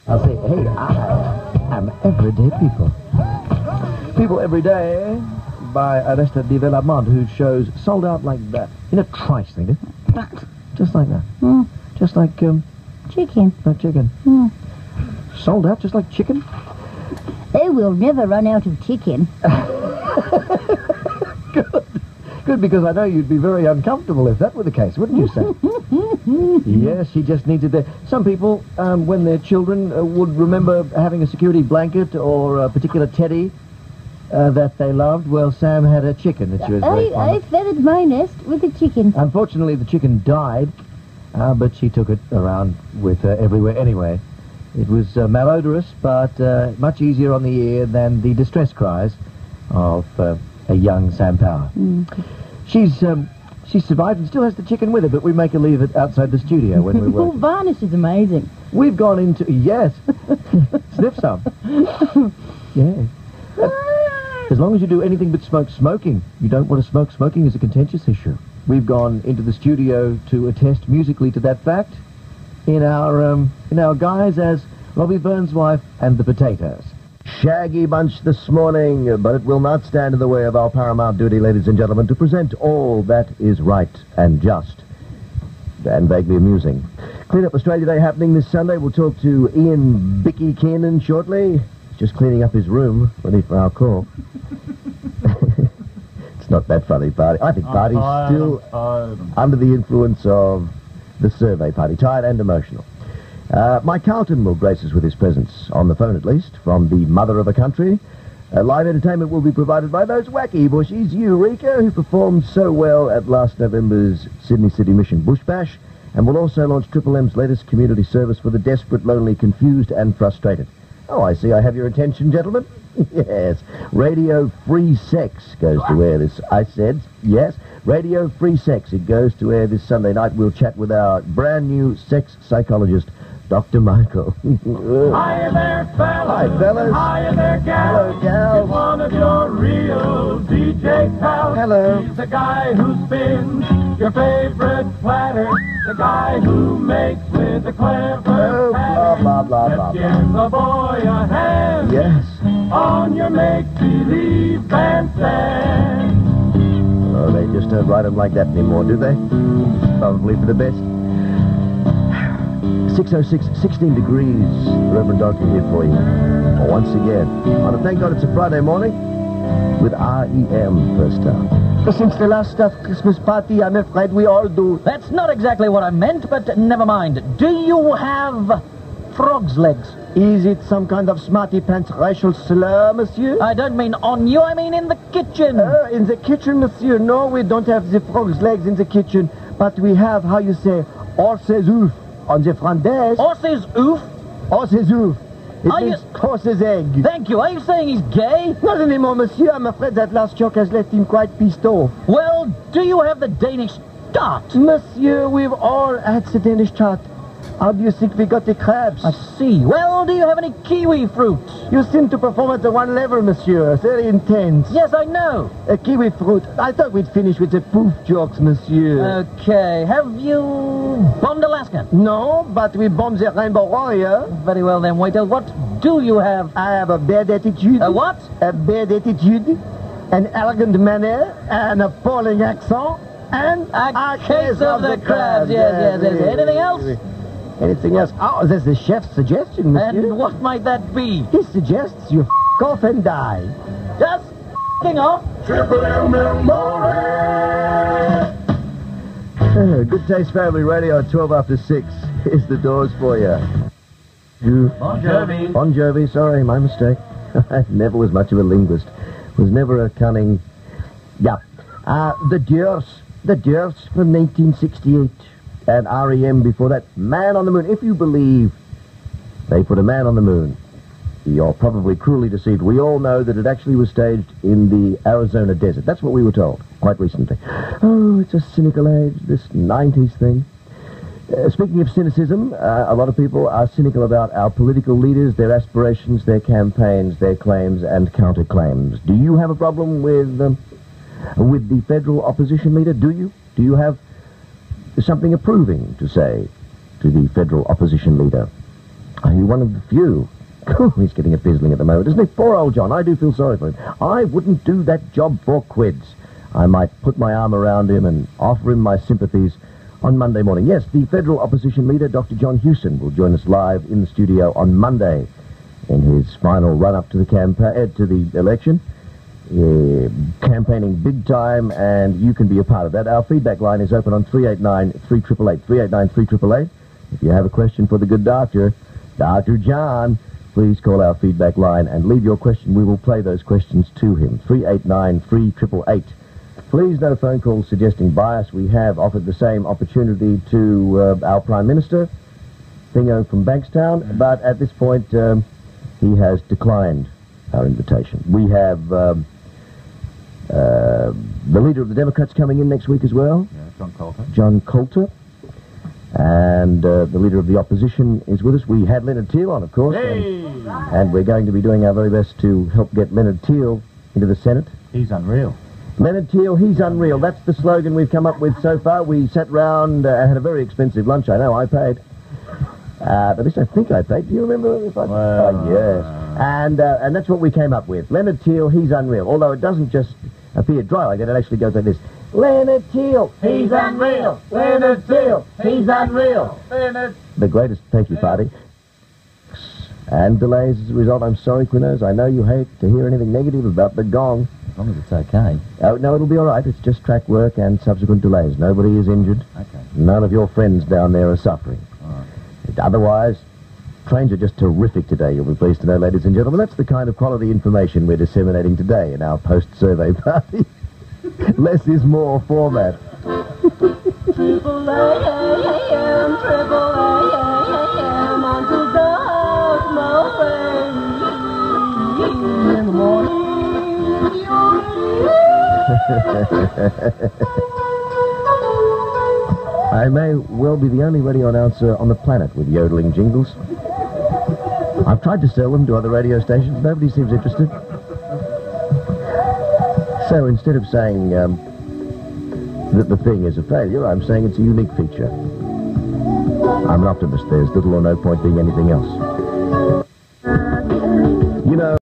I'll say, hey, I am everyday people. People Every Day by Arresta Development, whose shows sold out like that. In a trice, think it? Just like that. Mm. Just like, Chicken. like chicken. Mm. Sold out just like chicken? They will never run out of chicken. Good, because I know you'd be very uncomfortable if that were the case, wouldn't you, Sam? Yes, she just needs it there. Some people, when they're children, would remember having a security blanket or a particular teddy that they loved. Well, Sam had a chicken that she was very fond I of. feathered my nest with a chicken. Unfortunately, the chicken died, but she took it around with her everywhere anyway. It was malodorous, but much easier on the ear than the distress cries of a young Sam Power. Mm. She's survived and still has the chicken with her, but we make her leave it outside the studio when we work. Varnish is amazing. We've gone into... Yes. Sniff some. Yeah. As long as you do anything but smoking. You don't want to smoke. Smoking is a contentious issue. We've gone into the studio to attest musically to that fact in our guise as Robbie Burns' wife and the Potatoes. Shaggy bunch this morning, but it will not stand in the way of our paramount duty, ladies and gentlemen, to present all that is right and just and vaguely amusing. Clean Up Australia Day happening this Sunday. We'll talk to Ian Bicky Kiernan shortly. He's just cleaning up his room, ready for our call. It's not that funny, Party. I think Party's still under the influence of the survey Party, tired and emotional. Mike Carlton will grace us with his presence, on the phone at least, from the mother of a country. Live entertainment will be provided by those wacky bushies, Eureka, who performed so well at last November's Sydney City Mission Bush Bash, and will also launch Triple M's latest community service for the desperate, lonely, confused and frustrated. Oh, I see I have your attention, gentlemen. Yes, Radio Free Sex goes to air this... I said, yes, Radio Free Sex. It goes to air this Sunday night. We'll chat with our brand new sex psychologist, Dr. Michael. Hiya there, fellas. Hi, fellas. Hiya there, gals. Hello, gals. He's one of your real DJ pals. Hello. He's the guy who spins your favorite platter. The guy who makes with a clever pattern. Blah, blah, blah, blah, Give the boy a hand. Yes. On your make-believe bandstand. Oh, they just don't write them like that anymore, do they? Probably for the best. 6:06, 16 degrees. Reverend Doctor here for you. Once again. I want to thank God it's a Friday morning with REM first up. Since the last Christmas party, I'm afraid we all do. That's not exactly what I meant, but never mind. Do you have frog's legs? Is it some kind of smarty pants racial slur, monsieur? I don't mean on you, I mean in the kitchen. In the kitchen, monsieur. No, we don't have the frog's legs in the kitchen, but we have, how you say, horse's hoof on the front desk. Horse's oof? Horse's hoof. It Are means horse's egg. Thank you. Are you saying he's gay? Not anymore, monsieur. I'm afraid that last joke has left him quite pissed off. Well, do you have the Danish dart? Monsieur, we've all had the Danish chart. How do you think we got the crabs? I see. Well, do you have any kiwi fruit? You seem to perform at the one level, monsieur. Very intense. Yes, I know. Kiwi fruit. I thought we'd finish with the poof jokes, monsieur. Okay. Have you bombed Alaska? No, but we bombed the Rainbow Warrior. Very well then, waiter. What do you have? I have a bad attitude. A what? A bad attitude, an elegant manner, an appalling accent, and a case of the crabs. Yes. Anything else? Anything else? Oh, there's the chef's suggestion, monsieur. And what might that be? He suggests you off and die. Just off. Triple M Mulray. Good Taste Family Radio at 12 after 6. Here's the Doors for you. Bon Jovi. Bon Jovi, sorry, my mistake. I never was much of a linguist. Was never a cunning... Yeah. The Doors from 1968. And REM before that. Man on the Moon. If you believe they put a man on the moon, you're probably cruelly deceived. We all know that it actually was staged in the Arizona desert. That's what we were told quite recently. Oh, it's a cynical age, this 90s thing. Speaking of cynicism, a lot of people are cynical about our political leaders, their aspirations, their campaigns, their claims and counterclaims. Do you have a problem with the federal opposition leader? Do you? Do you have something approving to say to the federal opposition leader? Are you one of the few? He's getting a pizzling at the moment, isn't he? Poor old John. I do feel sorry for him. I wouldn't do that job for quids. I might put my arm around him and offer him my sympathies on Monday morning. Yes, the federal opposition leader, Dr. John Hewson, will join us live in the studio on Monday in his final run-up to the election. Campaigning big time, and you can be a part of that. Our feedback line is open on 389-3888, 389-3888. If you have a question for the good doctor, Dr. John, please call our feedback line and leave your question. We will play those questions to him. 389-3888. Please, no phone calls suggesting bias. We have offered the same opportunity to our Prime Minister, Thingo from Bankstown, but at this point he has declined our invitation. We have the leader of the Democrats coming in next week as well. Yeah, John Coulter. John Coulter. And the leader of the opposition is with us. We had Leonard Teale on, of course. Hey! And we're going to be doing our very best to help get Leonard Teale into the Senate. He's unreal. Leonard Teale, he's unreal. That's the slogan we've come up with so far. We sat round, had a very expensive lunch. I know, I paid. At least I think I paid. Do you remember if I... Well, yes. And that's what we came up with. Leonard Teale, he's unreal. Although it doesn't just appear dry like that. It actually goes like this. Leonard Teale, He's unreal. Leonard Teale, he's unreal. Leonard. the greatest thank you party. And delays as a result. I'm sorry, Quinners. I know you hate to hear anything negative about the gong. As long as it's okay. Oh, no, it'll be all right. It's just track work and subsequent delays. Nobody is injured. Okay. None of your friends down there are suffering. All right. Otherwise, trains are just terrific today, you'll be pleased to know, ladies and gentlemen. That's the kind of quality information we're disseminating today in our post-survey party. Less is more format. Triple AM, Uncle Doc, Mulray, in the morning. I may well be the only radio announcer on the planet with Yodelling Jingles. I've tried to sell them to other radio stations. Nobody seems interested. So instead of saying that the thing is a failure, I'm saying it's a unique feature. I'm an optimist. There's little or no point being anything else.